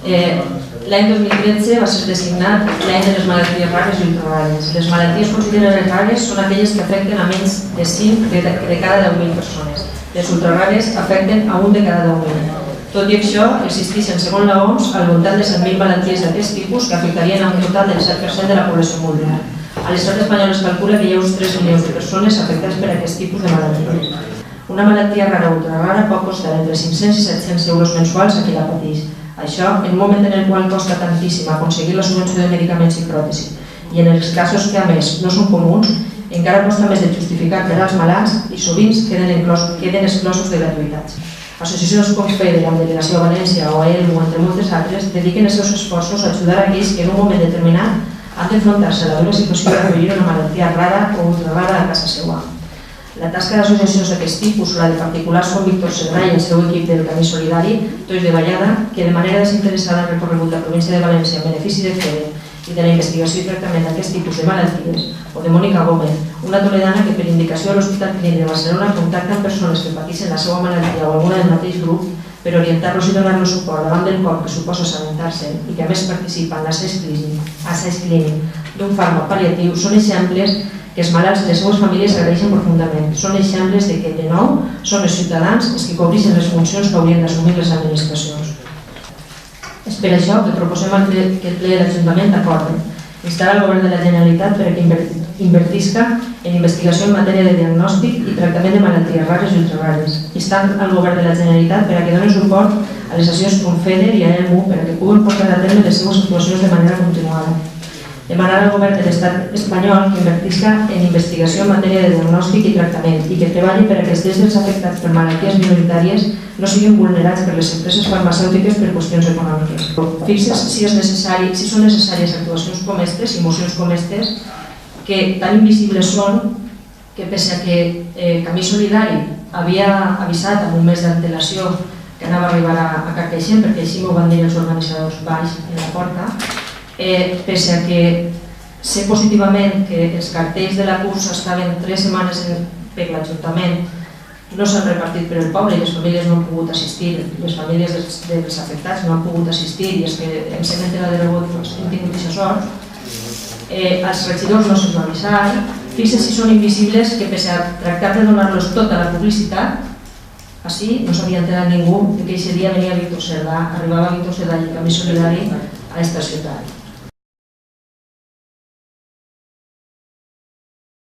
L'any 2013 va ser designat l'any de les malalties rares i ultrarares. Les malalties considerades rares són aquelles que afecten a menys de 5 de cada 10.000 persones. Les ultrarares afecten a 1 de cada 10.000. Tot i això, existeixen, segons l'OMS, al voltant de 100.000 malalties d'aquest tipus que afectarien a un total del 7% de la població mundial. A l'estat espanyol es calcula que hi ha uns 3 milions de persones afectades per aquest tipus de malalties. Una malaltia rara o ultrarara pot costar entre 500 i 700 euros mensuals a qui la pateix. Això, en un moment en el qual costa tantíssim aconseguir la subvenció de medicaments i pròtesis, i en els casos que a més no són comuns, encara costa més de justificar per als malalts i sovint queden exclosos de gratuïtats. Associacions com FEDER, amb delegació a València o ELMU, entre moltes altres, dediquen els seus esforços a ajudar aquells que en un moment determinat han d'enfrontar-se a la dura situació d'acollir una malaltia rara o ultrarara a casa seva. La tasca d'associacions d'aquest tipus, la de particulars com Víctor Serra i el seu equip del Camí Solidari, Toix de Vallada, que de manera desinteressada han recorregut la província de València en benefici de FEDER i de la investigació i tractament d'aquest tipus de malalties, o de Mònica Gómez, una toledana que per indicació a l'Hospital Clínic de Barcelona contacta amb persones que pateixen la seva malaltia o alguna del mateix grup per orientar-los i donar-los suport davant del cop que suposa assabentar-se i que a més participa en l'assaig clínic d'un fàrmac pal·liatiu, són exemples que els malalts i les seves famílies agraeixen profundament. Són exemples de que, de nou, són els ciutadans els que cobreixen les funcions que haurien d'assumir les administracions. És per això que proposem que el ple de l'Ajuntament acordi instar al Govern de la Generalitat perquè invertisca en investigació en matèria de diagnòstic i tractament de malalties rares i ultrarares. Instar al Govern de la Generalitat perquè doni suport a les associacions com FEDER i a ELMU perquè puguen portar a terme les seves actuacions de manera continuada. Demanar al Govern de l'Estat espanyol que invertisca en investigació en matèria de diagnòstic i tractament i que treballi perquè els drets dels afectats per malalties minoritàries no siguin vulnerats per les empreses farmacèutiques per qüestions econòmiques. Fixes si són necessàries actuacions com aquestes i mocions com aquestes que tan invisibles són que pese a que Camí Solidari havia avisat amb un mes d'antelació que anava a arribar a Carcaixent, perquè així m'ho van dir els organitzadors baix en la porta, pese a que sé positivament que els cartells de la cursa estaven 3 setmanes per l'Ajuntament, no s'han repartit per el poble i les famílies no han pogut assistir, les famílies dels afectats no han pogut assistir i els que ens hem enterat de rebot hem tingut aquesta sort, als regidors no se'ls va avisar. Fixen si són invisibles que pese a tractar de donar-los tota la publicitat, així no s'havia enterat ningú que aquest dia venia Víctor Cerdà, arribava Víctor Cerdà i el Camí Solidari a aquesta ciutat.